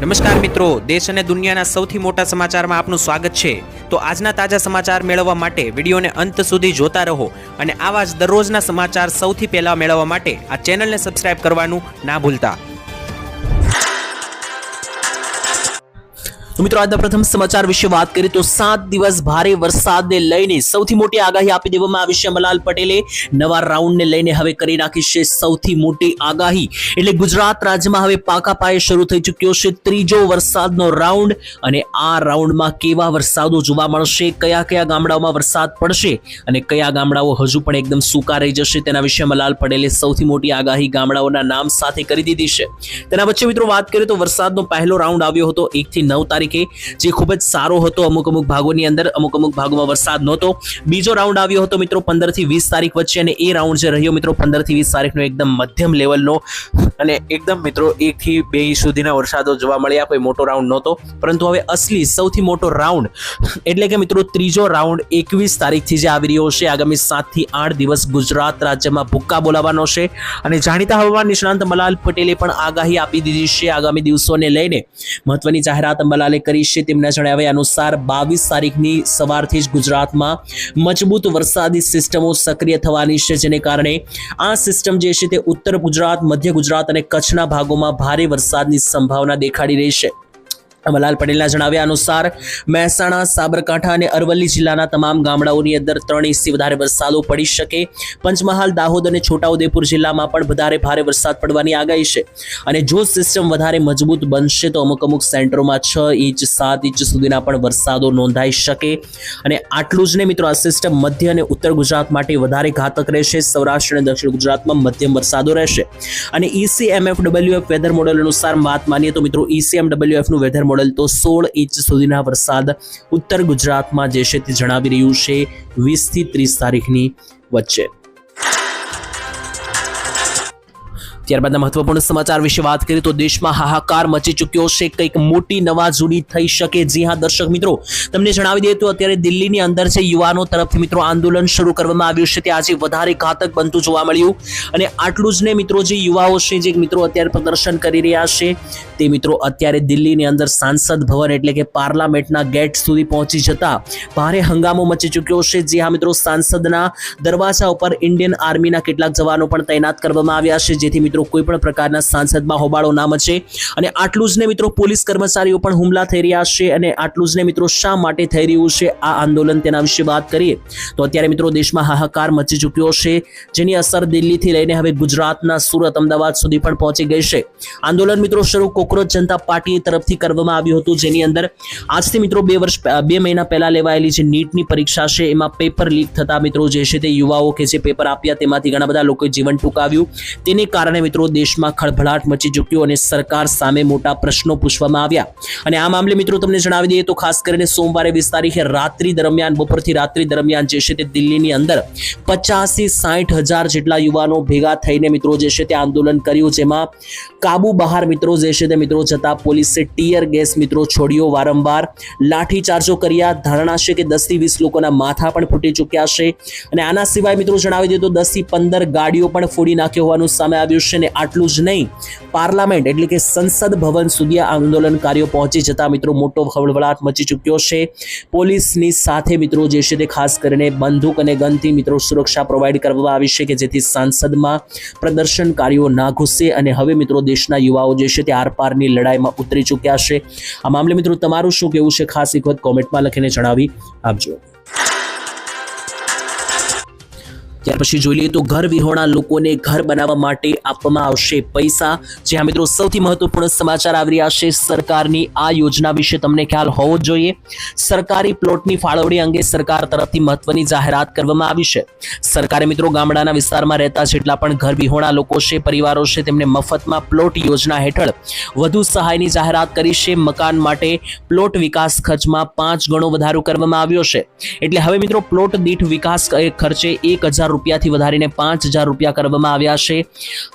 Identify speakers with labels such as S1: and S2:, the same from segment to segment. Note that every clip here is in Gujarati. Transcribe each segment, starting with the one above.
S1: નમસ્કાર મિત્રો, દેશ અને દુનિયાના સૌથી મોટા સમાચારમાં આપનું સ્વાગત છે। તો આજના તાજા સમાચાર મેળવવા માટે વિડીયોને અંત સુધી જોતા રહો અને આવા જ દરરોજના સમાચાર સૌથી પહેલા મેળવવા માટે આ ચેનલને સબસ્ક્રાઇબ કરવાનું ના ભૂલતા। तो मित्रों, आज प्रथम समाचार विषय बात करें तो 7 दिवस भारे वरसाद ने लईने सौथी मोटी आगाही आपी देवामां आवी छे। अंबालाल पटेले नवा राउंड ने लईने हवे करी नाखी छे सौथी मोटी आगाही। एटले गुजरात राज्यमां हवे पाका पाये शरू थई चूक्यो छे त्रीजो वरसादनो राउंड अने आ राउंडमां केवा वरसादो जोवा मळशे, कया कया गामडाओमां वरसाद पड़शे अने कया गामडाओ हजू पण एकदम सूका रही जशे तेना विषे अंबालाल पटेले सौथी मोटी आगाही गामडाओना नाम साथे करी दीधी छे। तेना वच्चे मित्रों वात करीए तो वरसादनो पहेलो राउंड આવ્યો હતો 1 થી 9 તારીખે, જે ખૂબ જ સારો હતો। અમુક ભાગોની અંદર અમુક ભાગોમાં વરસાદ નહોતો। બીજો રાઉન્ડ આવ્યો હતો મિત્રો 15 થી 20 તારીખ વચ્ચે, અને એ રાઉન્ડ જે રહ્યો મિત્રો 15 થી 20 તારીખનો એકદમ મધ્યમ લેવલનો અને એકદમ મિત્રો 1 થી 2 ઇંચ સુધીના વરસાદો જોવા મળ્યા। કોઈ મોટો રાઉન્ડ નહોતો, પરંતુ હવે અસલી સૌથી મોટો રાઉન્ડ એટલે કે મિત્રો ત્રીજો રાઉન્ડ 21 તારીખથી જે આવી રહ્યો છે। આગામી 7 થી 8 દિવસ ગુજરાત રાજ્યમાં ભૂક્કા બોલાવવાનો છે અને જાણીતા હવામાન નિષ્ણાંત અંબાલાલ પટેલે પણ આગાહી આપી દીધી છે। આગામી દિવસોને લઈને મહત્વની જાહેરાત અંબાલાલે કરી છે। તેમના જણાવ્યા અનુસાર 22 તારીખની સવારથી જ ગુજરાતમાં મજબૂત વરસાદી સિસ્ટમો સક્રિય થવાની છે, જેને કારણે આ સિસ્ટમ જે છે તે ઉત્તર ગુજરાત, મધ્ય ગુજરાત અને કચ્છના ભાગોમાં ભારે વરસાદની સંભાવના દેખાડી રહી છે। અંબાલાલ પટેલના જણાવ્યા અનુસાર મહેસાણા, સાબરકાંઠા અને અરવલ્લી જિલ્લાના તમામ ગામડાઓની અંદર 3 ઇંચથી વધારે વરસાદો પડી શકે। પંચમહાલ, દાહોદ અને છોટાઉદેપુર જિલ્લામાં પણ વધારે ભારે વરસાદ પડવાની આગાહી છે અને જો સિસ્ટમ વધારે મજબૂત બનશે તો અમુક સેન્ટરોમાં 6 ઇંચ 7 ઇંચ સુધીના પણ વરસાદો નોંધાઈ શકે। અને આટલું જ નહીં મિત્રો, આ સિસ્ટમ મધ્ય અને ઉત્તર ગુજરાત માટે વધારે ઘાતક રહેશે। સૌરાષ્ટ્ર અને દક્ષિણ ગુજરાતમાં મધ્યમ વરસાદો રહેશે। અને ECMFWF વેધર મોડેલ અનુસાર વાત માનીએ તો મિત્રો ECMWF નું વેધર મોડેલ તો 16 ઇંચ સુધીના વરસાદ ઉત્તર ગુજરાતમાં જે છે તે જણાવી રહ્યું છે 20 થી 30 તારીખની વચ્ચે। ત્યારબાદના મહત્વપૂર્ણ સમાચાર વિશે વાત કરીએ તો દેશમાં હાહાકાર મચી ચૂક્યો છે। કંઈક મોટી નવાજૂની થઈ શકે। જી હા દર્શક મિત્રો, તમને જણાવી દઈએ તો અત્યારે દિલ્હીની અંદર જે યુવાનો તરફથી મિત્રો આંદોલન શરૂ કરવામાં આવ્યું છે તે આજે વધારે ઘાતક બનતું જોવા મળ્યું। અને આટલું જ ને મિત્રો, જે યુવાઓ છે જે મિત્રો અત્યારે પ્રદર્શન કરી રહ્યા છે તે મિત્રો અત્યારે દિલ્હીની અંદર સાંસદ ભવન એટલે કે પાર્લામેન્ટના ગેટ સુધી પહોંચી જતા ભારે હંગામો મચી ચૂક્યો છે। જી હા મિત્રો, સાંસદના દરવાજા ઉપર ઇન્ડિયન આર્મીના કેટલાક જવાનો પણ તૈનાત કરવામાં આવ્યા છે, જેથી મિત્રો કોઈ પણ પ્રકારના સાંસદમાં હોબાળો ના મચે। અને આટલું જ ને મિત્રો, પોલીસ કર્મચારીઓ પણ હુમલા થઈ રહ્યા છે। અને આટલું જ ને મિત્રો, શા માટે થઈ રહ્યું છે આ આંદોલન તેના વિશે વાત કરીએ તો અત્યારે મિત્રો દેશમાં હાહાકાર મચી ચૂક્યો છે, જેની અસર દિલ્હીથી લઈને હવે ગુજરાતના સુરત, અમદાવાદ સુધી પણ પહોંચી ગઈ છે। આંદોલન મિત્રો શરૂ કોકરોચ જનતા પાર્ટી તરફથી કરવામાં આવ્યું હતું, જેની અંદર આજથી મિત્રો 2 મહિના પહેલા લેવાયેલી જે નીટની પરીક્ષા છે એમાં પેપર લીક થતા મિત્રો જે છે તે યુવાઓ કે જે પેપર આપ્યા તેમાંથી ઘણા બધા લોકોએ જીવન ટૂંકાવ્યું। તેને કારણે મિત્રો દેશમાં ખળભળાટ મચી ચૂક્યો અને સરકાર સામે મોટા પ્રશ્નો પૂછવામાં આવ્યા। અને આ મામલે મિત્રો તમને જણાવી દઈએ તો ખાસ કરીને સોમવારે 20 તારીખે રાત્રિ દરમિયાન, બપોરથી રાત્રિ દરમિયાન જે છે તે દિલ્હીની અંદર 50 થી 60 હજાર જેટલા યુવાનો ભેગા થઈને મિત્રો જે છે તે આંદોલન કર્યું, જેમાં કાબુ બહાર મિત્રો જે છે તે મિત્રો જતા પોલીસે ટીયર ગેસ મિત્રો છોડ્યો, વારંવાર લાઠીચાર્જો કર્યા। ધારણા છે કે 10 થી 20 લોકોના માથા પણ ફૂટી ચૂક્યા છે। અને આના સિવાય મિત્રો જણાવી દઈએ તો 10 થી 15 ગાડીઓ પણ ફોડી નાખ્યો હોવાનું સામે આવ્યું છે। અને આટલું જ નહીં, પાર્લામેન્ટ એટલે કે સંસદ ભવન સુધી આંદોલનકારીઓ પહોંચી જતા મિત્રો મોટો ખળભળાટ મચી ચૂક્યો છે। પોલીસની સાથે મિત્રો જે છે તે ખાસ કરીને બંદૂક અને ગનથી મિત્રો સુરક્ષા પ્રોવાઈડ કરવામાં આવી છે કે જેથી સાંસદમાં પ્રદર્શનકારીઓ ના ઘૂસે। અને હવે મિત્રો દેશના યુવાઓ જે છે તે આરપારની લડાઈમાં ઉતરી ચૂક્યા છે। આ મામલે મિત્રો તમારું શું કહેવું છે ખાસ એક વખત કોમેન્ટમાં લખીને જણાવી આપજો। ત્યાર પછી જોઈ લઈએ તો ઘર વિહોણા લોકોને ઘર બનાવવા માટે આપવામાં આવશે પૈસા। જ્યાં મિત્રો સૌથી મહત્વપૂર્ણ સમાચાર આવી રહ્યા છે સરકારની આ યોજના વિશે તમને ખ્યાલ હોવો જ જોઈએ। સરકારી પ્લોટની ફાળવણી અંગે સરકાર તરફથી મહત્વની જાહેરાત કરવામાં આવી છે। સરકારે મિત્રો ગામડાના વિસ્તારમાં રહેતા જેટલા પણ ઘર વિહોણા લોકો છે, પરિવારો છે, તેમને મફતમાં પ્લોટ યોજના હેઠળ વધુ સહાયની જાહેરાત કરી છે। મકાન માટે પ્લોટ વિકાસ ખર્ચમાં 5 ગણો વધારો કરવામાં આવ્યો છે। એટલે હવે મિત્રો પ્લોટ દીઠ વિકાસ ખર્ચે 1000 રૂપિયાથી વધારીને 5000 રૂપિયા કરવામાં આવ્યા છે।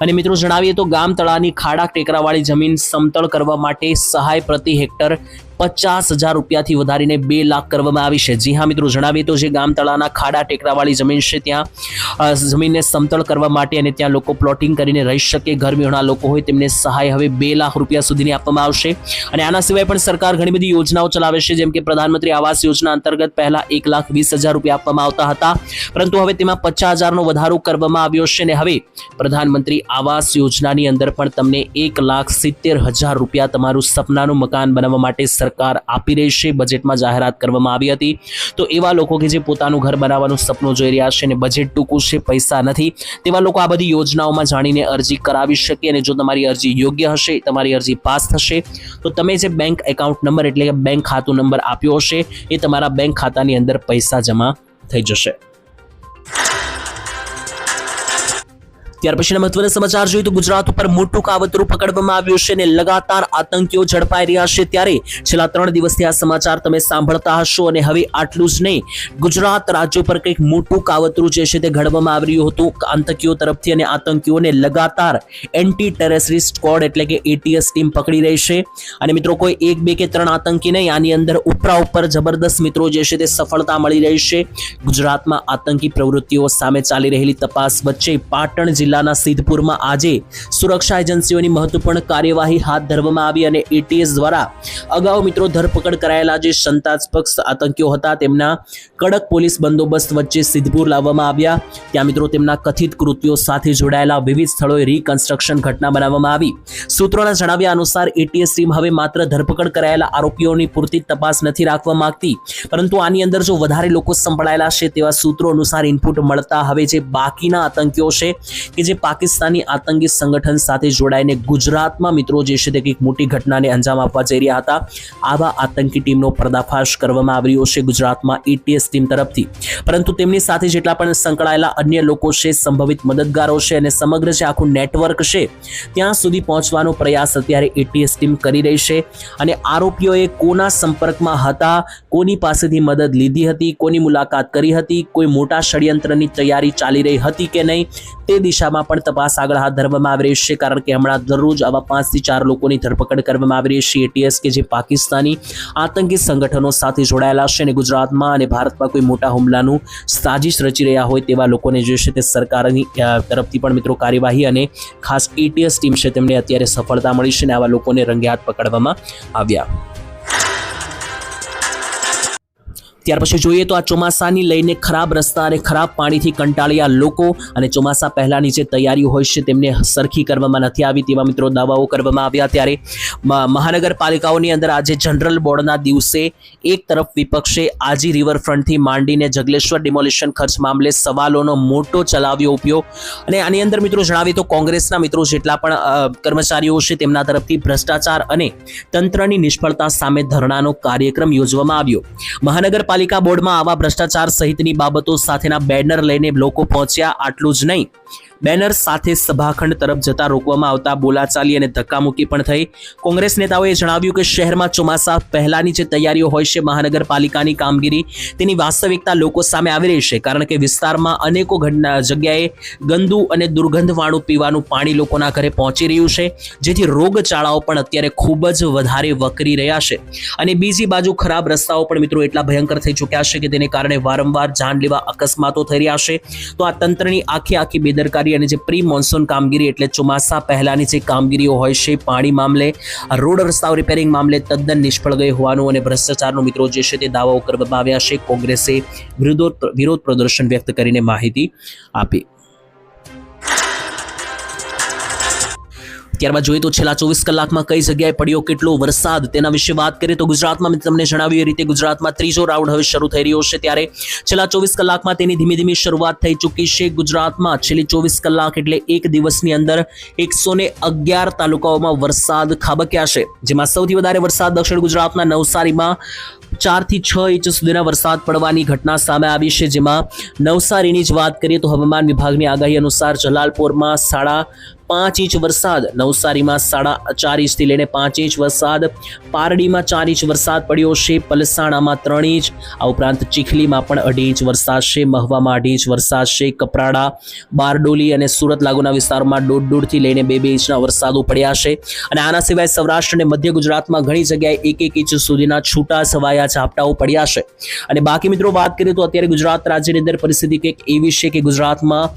S1: અને મિત્રો જણાવીએ તો ગામ તળાની ખાડા ટેકરાવાળી જમીન સમતળ કરવા માટે સહાય પ્રતિ હેક્ટર 50,000 રૂપિયાથી વધારીને 2 લાખ કરવામાં આવી છે. જી હા મિત્રો, જણાવીએ તો જે ગામ તળાના ખાડા ટેકરાવાળી જમીન છે ત્યાં જમીનને સમતળ કરવા માટે અને ત્યાં લોકો પ્લોટિંગ કરીને રહી શકે, ઘર વિહોણા લોકો હોય તેમને સહાય હવે 2 લાખ રૂપિયા સુધીની આપવામાં આવશે. અને આના સિવાય પણ સરકાર ઘણી બધી યોજનાઓ ચલાવે છે, જેમ કે પ્રધાનમંત્રી આવાસ યોજના અંતર્ગત પહેલા 1,20,000 રૂપિયા આપવામાં આવતા હતા, પરંતુ હવે તેમાં 50,000નો વધારો કરવામાં આવ્યો છે અને હવે પ્રધાનમંત્રી આવાસ યોજનાની અંદર પણ તમને 1,70,000 રૂપિયા તમારું સપનાનું મકાન બનાવવા માટે સરકાર આપી રહી છે. બજેટમાં જાહેરાત કરવામાં આવી હતી. તો એવા લોકો કે જે પોતાનું ઘર બનાવવાનું સપનું જોઈ રહ્યા છે અને બજેટ ટૂંકું છે, પૈસા નથી, તેવા લોકો આ બધી યોજનાઓમાં જાણીને અરજી કરાવી શકે. અને જો તમારી અરજી યોગ્ય હશે, તમારી અરજી પાસ થશે, તો તમે જે બેંક એકાઉન્ટ નંબર એટલે કે બેંક ખાતું નંબર આપ્યો હશે એ તમારા બેંક ખાતાની અંદર પૈસા જમા થઈ જશે. ત્યાર પછીના મહત્વના સમાચાર જોઈએ તો ગુજરાત ઉપર મોટું કાવતરું પકડવામાં આવ્યું છે અને લગાતાર આતંકીઓ ઝડપાઈ રહ્યા છે. ત્યારે છેલ્લા 3 દિવસથી આ સમાચાર તમે સાંભળતા હશો અને હવે આટલું જ નહીં, ગુજરાત રાજ્ય પર કંઈક મોટું કાવતરું જે છે તે ઘડવામાં આવી રહ્યું હતું આતંકીઓ તરફથી અને આતંકીઓને લગાતાર એન્ટી ટેરરિસ્ટ સ્ક્વોડ એટલે કે ATS ટીમ પકડી રહી છે. અને મિત્રો કોઈ 1, 2 કે 3 આતંકી નહીં, આની અંદર ઉપરા ઉપર જબરદસ્ત મિત્રો જે છે તે સફળતા મળી રહી છે. ગુજરાતમાં આતંકી પ્રવૃત્તિઓ સામે ચાલી રહેલી તપાસ વચ્ચે પાટણ જિલ્લાના સિદ્ધપુરમાં આજે સુરક્ષા એજન્સીઓની મહત્વપૂર્ણ કાર્યવાહી હાથ ધરવામાં આવી અને ATS દ્વારા અગાઉ મિત્રો ધરપકડ કરાયેલા જે શંકાસ્પદ આતંકીઓ હતા તેમના કડક પોલીસ બંદોબસ્ત વચ્ચે સિદ્ધપુર લાવવામાં આવ્યા. ત્યાં મિત્રો તેમના કથિત કૃત્યો સાથે જોડાયેલા વિવિધ સ્થળોએ રિકન્સ્ટ્રક્શન ઘટના બનાવવામાં આવી. સૂત્રોના જણાવ્યા અનુસાર ATS ટીમ હવે માત્ર ધરપકડ કરાયેલા આરોપીઓની પૂરતી તપાસ નથી રાખવા માંગતી, પરંતુ આની અંદર જો વધારે લોકો સંકળાયેલા છે તેવા સૂત્રો અનુસાર ઇનપુટ મળતા હવે જે બાકીના આતંકીઓ છે કે જે પાકિસ્તાની આતંકી સંગઠન સાથે જોડાઈને ગુજરાતમાં મિત્રો જે છે તે કંઈક મોટી ઘટનાને અંજામ આપવા જઈ રહ્યા હતા, આવા આતંકી ટીમનો પર્દાફાશ કરવામાં આવી રહ્યો છે ગુજરાતમાં ATS ટીમ તરફથી. પરંતુ તેમની સાથે જેટલા પણ સંકળાયેલા અન્ય લોકો છે, સંભવિત મદદગારો છે અને સમગ્ર જે આખું નેટવર્ક છે ત્યાં સુધી પહોંચવાનો પ્રયાસ અત્યારે ATS ટીમ કરી રહી છે. અને આરોપીઓએ કોના સંપર્કમાં હતા, કોની પાસેથી મદદ લીધી હતી, કોની મુલાકાત કરી હતી, કોઈ મોટા ષડયંત્રની તૈયારી ચાલી રહી હતી કે નહીં, તે દિશામાં પણ તપાસ આગળ હાથ ધરવામાં આવી રહી છે. કારણ કે હમણાં દરરોજ આવા 5 થી 4 લોકોની ધરપકડ કરવામાં આવી રહી છે ATS કે જે પાકિસ્તાની આતંકી સંગઠનો સાથે જોડાયેલા છે અને ગુજરાતમાં અને ભારતમાં કોઈ મોટા હુમલાનું સાજિશ રચી રહ્યા હોય તેવા લોકોને જે છે તે સરકારની તરફથી પણ મિત્રો કાર્યવાહી અને ખાસ ATS ટીમ છે તેમને અત્યારે સફળતા મળી છે અને આવા લોકોને રંગે હાથ પકડવામાં આવ્યા. ત્યાર પછી જોઈએ તો આ ચોમાસાની લઈને ખરાબ રસ્તા અને ખરાબ પાણીથી કંટાળ્યા લોકો અને ચોમાસા પહેલાની જે તૈયારીઓ હોય છે તેમને સરખી કરવામાં નથી આવી તેવા મિત્રો દાવાઓ કરવામાં આવ્યા. ત્યારે મહાનગરપાલિકાઓની અંદર આજે જનરલ બોર્ડના દિવસે એક તરફ વિપક્ષે આજી રિવરફ્રન્ટથી માંડીને જગલેશ્વર ડિમોલિશન ખર્ચ મામલે સવાલોનો મોટો ચલાવ્યો ઉપયોગ. અને આની અંદર મિત્રો જણાવીએ તો કોંગ્રેસના મિત્રો જેટલા પણ કર્મચારીઓ છે તેમના તરફથી ભ્રષ્ટાચાર અને તંત્રની નિષ્ફળતા સામે ધરણાનો કાર્યક્રમ યોજવામાં આવ્યો. મહાનગરપાલિકા બોર્ડમાં આવા ભ્રષ્ટાચાર સહિતની બાબતો સાથેના બેનર લઈને લોકો પહોંચ્યા. આટલું જ નહીં, બેનર સાથે સભાખંડ તરફ જતા રોકવામાં આવતા બોલાચાલી અને ધક્કામુક્કી પણ થઈ. કોંગ્રેસ નેતાઓએ જણાવ્યું કે શહેરમાં ચોમાસા પહેલાની જે તૈયારીઓ હોય છે મહાનગરપાલિકાની કામગીરી તેની વાસ્તવિકતા લોકો સામે આવી રહી છે. કારણ કે વિસ્તારમાં અનેકો જગ્યાએ ગંદુ અને દુર્ગંધવાળું પીવાનું પાણી લોકોના ઘરે પહોંચી રહ્યું છે, જેથી રોગચાળાઓ પણ અત્યારે ખૂબ જ વધારે વકરી રહ્યા છે. અને બીજી બાજુ ખરાબ રસ્તાઓ પણ મિત્રો એટલા ભયંકર થઈ ચૂક્યા છે કે તેને કારણે વારંવાર જાનલેવા અકસ્માતો થઈ રહ્યા છે. તો આ તંત્રની આખી બેદરકારી અને જે પ્રી મોન્સૂન કામગીરી એટલે ચોમાસા પહેલાની જે કામગીરીઓ હોય છે પાણી મામલે, રોડ રસ્તાઓ રિપેરિંગ મામલે તદ્દન નિષ્ફળ ગઈ હોવાનું અને ભ્રષ્ટાચારનો મિત્રો જે છે તે દાવાઓ કરવામાં આવ્યા છે. કોંગ્રેસે વિરોધ પ્રદર્શન વ્યક્ત કરીને માહિતી આપી. ત્યારબાદ જોઈએ તો છેલ્લા 24 કલાકમાં કઈ જગ્યાએ પડ્યો કેટલો વરસાદ તેના વિશે વાત કરીએ તો ગુજરાતમાં મેં તમને જણાવ્યું એ રીતે ગુજરાતમાં ત્રીજો રાઉન્ડ હવે શરૂ થઈ રહ્યો છે. ત્યારે છેલ્લા 24 કલાકમાં તેની ધીમી ધીમી શરૂઆત થઈ ચૂકી છે. ગુજરાતમાં છેલ્લી 24 કલાક એટલે એક દિવસની અંદર 111 તાલુકાઓમાં વરસાદ ખાબક્યા છે, જેમાં સૌથી વધારે વરસાદ દક્ષિણ ગુજરાતના નવસારીમાં 4 થી 6 ઇંચ સુધીના વરસાદ પડવાની ઘટના સામે આવી છે, જેમાં નવસારીની જ વાત કરીએ તો હવામાન વિભાગની આગાહી અનુસાર જલાલપોરમાં 5.5 ઇંચ વરસાદ, નવસારીમાં 4.5 ઇંચથી લઈને 5 ઇંચ વરસાદ, પારડીમાં 4 ઇંચ વરસાદ પડ્યો છે, પલસાણામાં 3 ઇંચ, આ ઉપરાંત ચીખલીમાં પણ 2.5 ઇંચ વરસાદ છે, મહવામાં 2.5 ઇંચ વરસાદ છે, કપરાડા, બારડોલી અને સુરત લાગુના વિસ્તારોમાં 1.5 થી લઈને 2 ઇંચના વરસાદો પડ્યા છે. અને આના સિવાય સૌરાષ્ટ્ર અને મધ્ય ગુજરાતમાં ઘણી જગ્યાએ 1 ઇંચ સુધીના છૂટા છવાયા ઝાપટાઓ પડ્યા છે. અને બાકી મિત્રો વાત કરીએ તો અત્યારે ગુજરાત રાજ્યની અંદર પરિસ્થિતિ કંઈક એવી છે કે ગુજરાતમાં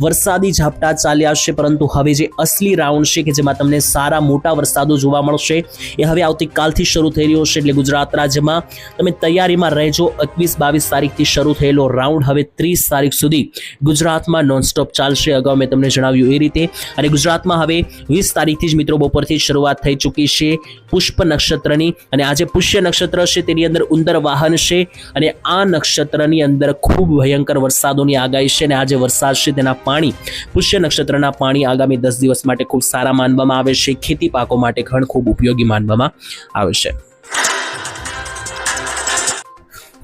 S1: વરસાદી ઝાપટા ચાલ્યા છે, પરંતુ હવે જે અસલી રાઉન્ડ છે કે જેમાં તમને સારા મોટા વરસાદો જોવા મળશે એ હવે આવતીકાલથી શરૂ થઈ રહ્યો છે. એટલે ગુજરાત રાજ્યમાં તમે તૈયારીમાં રહેજો. 21-22 તારીખથી શરૂ થયેલો રાઉન્ડ હવે 30 તારીખ સુધી ગુજરાતમાં નોનસ્ટોપ ચાલશે, અગાઉ મેં તમને જણાવ્યું એ રીતે. અને ગુજરાતમાં હવે 20 તારીખથી જ મિત્રો બપોરથી શરૂઆત થઈ ચૂકી છે પુષ્પ નક્ષત્રની. અને આજે પુષ્ય નક્ષત્ર છે તેની અંદર ઉંદર વાહન છે, અને આ નક્ષત્રની અંદર ખૂબ ભયંકર વરસાદોની આગાહી છે. અને આ જે વરસાદ છે તેના પાણી, પુષ્ય નક્ષત્રના પાણી આગામી 10 દિવસ માટે ખૂબ સારા માનવામાં આવે છે, ખેતી પાકો માટે ઘણ ખૂબ ઉપયોગી માનવામાં આવે છે.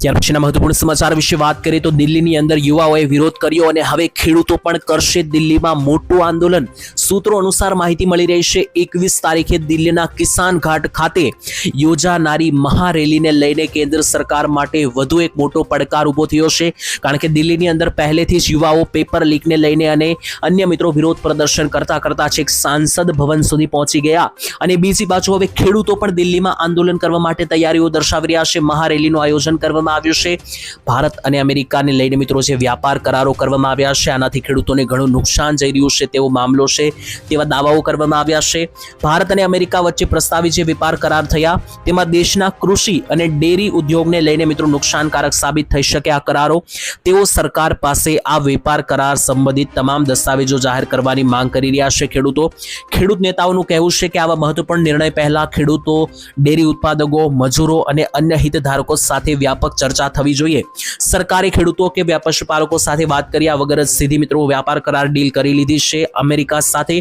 S1: ત્યાર પછીના મહત્વપૂર્ણ સમાચાર વિશે વાત કરીએ તો દિલ્હીની અંદર યુવાઓએ વિરોધ કર્યો અને હવે ખેડૂતો પણ કરશે દિલ્હીમાં મોટું આંદોલન. સૂત્રો અનુસાર માહિતી મળી રહી છે 21 તારીખે દિલ્હીના કિસાન ઘાટ ખાતે યોજાનારી મહારેલીને લઈને કેન્દ્ર સરકાર માટે વધુ એક મોટો પડકાર ઊભો થયો છે, કારણ કે દિલ્હીની અંદર પહેલેથી જ યુવાઓ પેપર લીકને લઈને અને અન્ય મિત્રો વિરોધ પ્રદર્શન કરતા કરતા છેક સાંસદ ભવન સુધી પહોંચી ગયા. અને બીજી બાજુ હવે ખેડૂતો પણ દિલ્હીમાં આંદોલન કરવા માટે તૈયારીઓ દર્શાવી રહ્યા છે. મહારેલીનું આયોજન કરવામાં આવ્યું છે. ભારત અને અમેરિકાને લઈને મિત્રો જે વ્યાપાર કરારો કરવામાં આવ્યા છે આનાથી ખેડૂતોને ઘણું નુકસાન જઈ રહ્યું છે તેવો મામલો છે, તેવા દાવાઓ કરવામાં આવ્યા છે. ભારત અને અમેરિકા વચ્ચે પ્રસ્તાવિત જે વેપાર કરાર થયા તેમાં દેશના કૃષિ અને ડેરી ઉદ્યોગને લઈને મિત્રો નુકસાનકારક સાબિત થઈ શકે આ કરારો. તેઓ સરકાર પાસે આ વેપાર કરાર સંબંધિત તમામ દસ્તાવેજો જાહેર કરવાની માંગ કરી રહ્યા છે ખેડૂતો. ખેડૂત નેતાઓનું કહેવું છે કે આવા મહત્વપૂર્ણ નિર્ણય પહેલા ખેડૂતો, ડેરી ઉત્પાદકો, મજૂરો અને અન્ય હિતધારકો સાથે વ્યાપક ચર્ચા થવી જોઈએ. સરકારે ખેડૂતો કે પશુપાલકો સાથે વાત કર્યા વગર જ સીધી મિત્રો વ્યાપાર કરાર ડીલ કરી લીધી છે અમેરિકા સાથે,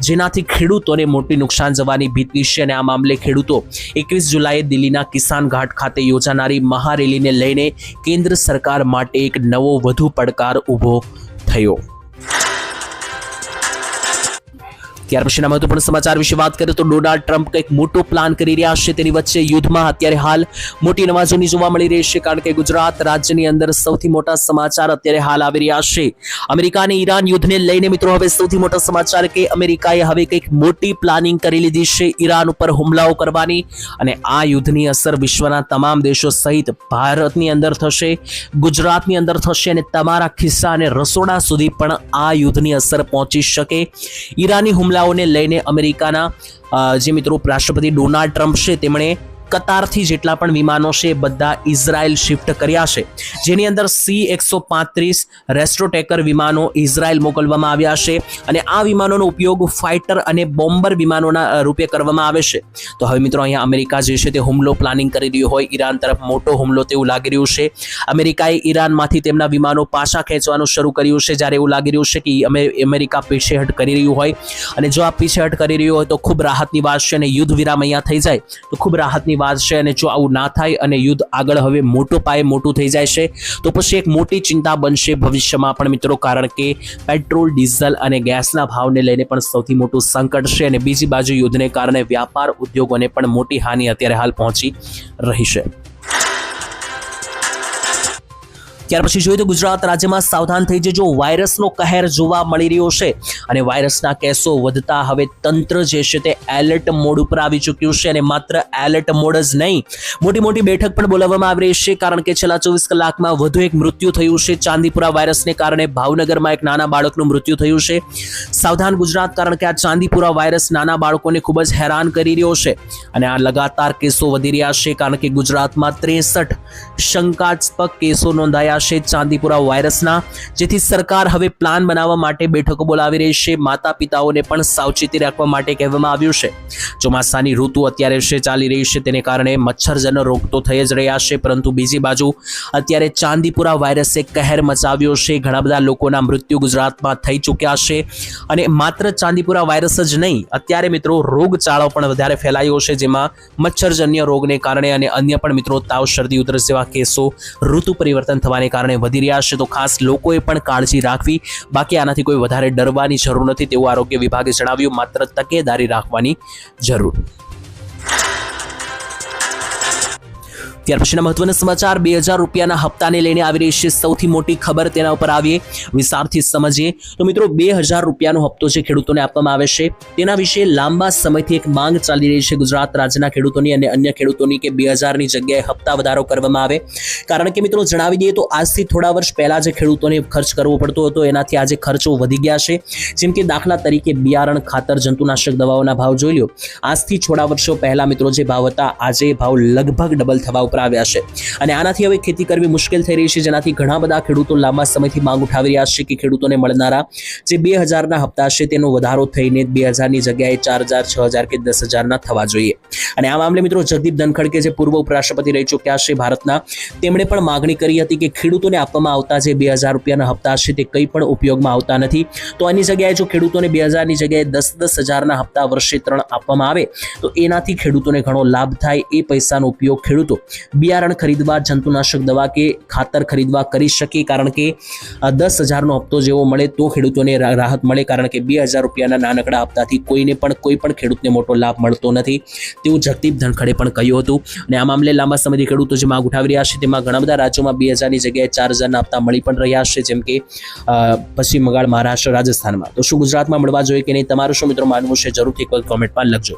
S1: જેનાથી ખેડૂતોને મોટી નુકસાન જવાની ભીતિ છે. અને આ મામલે ખેડૂતો 21 જુલાઈએ દિલ્હીના કિસાન ઘાટ ખાતે યોજાનારી મહારેલીને લઈને કેન્દ્ર સરકાર માટે એક નવો વધુ પડકાર ઊભો થયો. ત્યાર પછીના મહત્વપૂર્ણ સમાચાર વિશે વાત કરીએ તો ડોનાલ્ડ ટ્રમ્પ કંઈક મોટો પ્લાન કરી રહ્યા છે. તેની વચ્ચે યુદ્ધમાં અત્યારે હાલ મોટી નવાજોની જોવા મળી રહી છે, કારણ કે ગુજરાત રાજ્યની અંદર સૌથી મોટા સમાચાર અત્યારે હાલ આવી રહ્યા છે. અમેરિકા અને ઈરાન યુદ્ધને લઈને મિત્રો હવે સૌથી મોટા સમાચાર કે અમેરિકાએ હવે કંઈક મોટી પ્લાનિંગ કરી લીધી છે ઈરાન ઉપર હુમલાઓ કરવાની. અને આ યુદ્ધની અસર વિશ્વના તમામ દેશો સહિત ભારતની અંદર થશે, ગુજરાતની અંદર થશે, અને તમારા ખિસ્સા અને રસોડા સુધી પણ આ યુદ્ધની અસર પહોંચી શકે. ઈરાની હુમલાઓને લઈને અમેરિકાના જે મિત્રો રાષ્ટ્રપતિ ડોનાલ્ડ ટ્રમ્પ છે તેમણે કતારથી જેટલા પણ વિમાનો છે બધા ઇઝરાયલ શિફ્ટ કર્યા છે, જેની અંદર C-135 રેસ્ટ્રોટેકર વિમાનો ઇઝરાયલ મોકલવામાં આવ્યા છે. અને આ વિમાનોનો ઉપયોગ ફાઇટર અને બોમ્બર વિમાનોના રૂપે કરવામાં આવે છે. તો હવે મિત્રો અહીંયા અમેરિકા જે છે તે હુમલો પ્લાનિંગ કરી રહ્યું હોય ઈરાન તરફ, મોટો હુમલો તેવું લાગી રહ્યું છે. અમેરિકાએ ઈરાનમાંથી તેમના વિમાનો પાછા ખેંચવાનું શરૂ કર્યું છે, જ્યારે એવું લાગી રહ્યું છે કે અમેરિકા પીછેહટ કરી રહ્યું હોય. અને જો આ પીછેહટ કરી રહ્યું હોય તો ખૂબ રાહતની વાત છે, અને યુદ્ધ વિરામ અહીંયા થઈ જાય તો ખૂબ રાહતની વાત છે. અને જો આવું ના થાય અને યુદ્ધ આગળ હવે મોટો પાયે મોટું થઈ જાય છે તો પછી એક મોટી ચિંતા બનશે ભવિષ્યમાં પણ મિત્રો, કારણ કે પેટ્રોલ, ડીઝલ અને ગેસના ભાવને લઈને પણ સૌથી મોટું સંકટ છે. અને બીજી બાજુ યુદ્ધને કારણે વ્યાપાર ઉદ્યોગોને પણ મોટી હાનિ અત્યારે હાલ પહોંચી રહી છે. ત્યાર પછી જોઈએ તો ગુજરાત રાજ્યમાં સાવધાન થઈ જજો, વાયરસનો કહેર જોવા મળી રહ્યો છે. અને વાયરસના કેસો વધતા હવે તંત્ર જે છે તે એલર્ટ મોડ ઉપર આવી ચૂક્યું છે. અને માત્ર એલર્ટ મોડ જ નહીં, મોટી મોટી બેઠક પણ બોલાવવામાં આવી રહી છે, કારણ કે છેલ્લા 24 કલાકમાં વધુ એક મૃત્યુ થયું છે ચાંદીપુરા વાયરસને કારણે. ભાવનગરમાં એક નાના બાળકનું મૃત્યુ થયું છે. સાવધાન ગુજરાત, કારણ કે આ ચાંદીપુરા વાયરસ નાના બાળકોને ખૂબ જ હેરાન કરી રહ્યો છે. અને આ લગાતાર કેસો વધી રહ્યા છે, કારણ કે ગુજરાતમાં 63 શંકાસ્પદ કેસો નોંધાયા રહ્યા છે ચાંદીપુરા વાયરસના, જેથી સરકાર હવે પ્લાન બનાવવા માટે બેઠકો બોલાવી રહી છે. માતા પિતાઓને પણ સાવચેતી રાખવા માટે કહેવામાં આવ્યું છે. ચોમાસાની ઋતુ અત્યારે ચાલી રહી છે, તેને કારણે મચ્છરજન્ય રોગ તો થઈ જ રહ્યા છે, પરંતુ બીજી બાજુ અત્યારે ચાંદીપુરા વાયરસે કહેર મચાવ્યો છે. ઘણા બધા લોકોના મૃત્યુ ગુજરાતમાં થઈ ચૂક્યા છે. અને માત્ર ચાંદીપુરા વાયરસ જ નહીં, અત્યારે મિત્રો રોગચાળો પણ વધારે ફેલાયો છે, જેમાં મચ્છરજન્ય રોગને કારણે અને અન્ય પણ મિત્રો તાવ, શરદી, ઉધરસ જેવા કેસો ઋતુ પરિવર્તન થવાને કારણે વધી રહ્યા છે. તો ખાસ લોકોએ પણ કાળજી રાખવી, બાકી આનાથી કોઈ વધારે ડરવાની જરૂર નથી તેવું આરોગ્ય વિભાગે જણાવ્યું. માત્ર તકેદારી રાખવાની જરૂર. ત્યાર પછીના મહત્વના સમાચાર, 2000 રૂપિયાના હપ્તાને લઈને આવી રહી છે સૌથી મોટી ખબર. તેના ઉપર આવીએ, વિસ્તારથી સમજીએ. તો મિત્રો 2000 રૂપિયાનો હપ્તો જે ખેડૂતોને આપવામાં આવે છે, તેના વિશે લાંબા સમયથી એક માંગ ચાલી રહી છે ગુજરાત રાજ્યના ખેડૂતોની અને અન્ય ખેડૂતોની કે 2000ની જગ્યાએ હપ્તા વધારો કરવામાં આવે. કારણ કે મિત્રો જણાવી દઈએ તો આજથી થોડા વર્ષ પહેલા જે ખેડૂતોને ખર્ચ કરવો પડતો હતો, એનાથી આજે ખર્ચો વધી ગયા છે. જેમ કે દાખલા તરીકે બિયારણ, ખાતર, જંતુનાશક દવાઓના ભાવ જોઈ લો. આજથી થોડા વર્ષો પહેલા મિત્રો જે ભાવ હતા, આજે ભાવ લગભગ ડબલ થવા આવ્યા છે. અને આનાથી હવે ખેતી કરવી મુશ્કેલ થઈ રહી છે, જેનાથી ઘણા બધા ખેડૂતો લાંબા સમયથી માંગ ઉઠાવી રહ્યા છે કે ખેડૂતોને મળનારા જે 2000ના હપ્તા છે તેનો વધારો થઈને 2000ની જગ્યાએ 4000, 6000 કે 10000ના થવા જોઈએ. અને આ મામલે મિત્રો જગદીપ ધનખડ કે જે પૂર્વ ઉપરાષ્ટ્રપતિ રહી ચૂક્યા છે ભારતના, તેમણે પણ માગણી કરી હતી કે ખેડૂતોને આપવામાં આવતા જે 2000 રૂપિયાના હપ્તા છે તે કંઈ પણ ઉપયોગમાં આવતા નથી. તો આની જગ્યાએ જો ખેડૂતોને 2000ની જગ્યાએ 10,000ના હપ્તા વર્ષે 3 આપવામાં આવે તો એનાથી ખેડૂતોને ઘણો લાભ થાય. એ પૈસાનો ઉપયોગ ખેડૂતો બિયારણ ખરીદવા, જંતુનાશક દવા કે ખાતર ખરીદવા કરી શકે. કારણ કે 10,000નો હપ્તો જેવો મળે તો ખેડૂતોને રાહત મળે. કારણ કે 2000 રૂપિયાના નાનકડા હપ્તાથી કોઈ પણ ખેડૂતને મોટો લાભ મળતો નથી તેવું જગદીપ ધનખડે પણ કહ્યું હતું. અને આ મામલે લાંબા સમયથી ખેડૂતો જે માંગ ઉઠાવી રહ્યા છે, તેમાં ઘણા બધા રાજ્યોમાં 2000ની જગ્યાએ 4000ના હપ્તા મળી પણ રહ્યા છે, જેમ કે પશ્ચિમ બંગાળ, મહારાષ્ટ્ર, રાજસ્થાનમાં. તો શું ગુજરાતમાં મળવા જોઈએ કે નહીં, તમારું શું મિત્રો માનવું છે, જરૂરથી કોઈ કોમેન્ટમાં લખજો.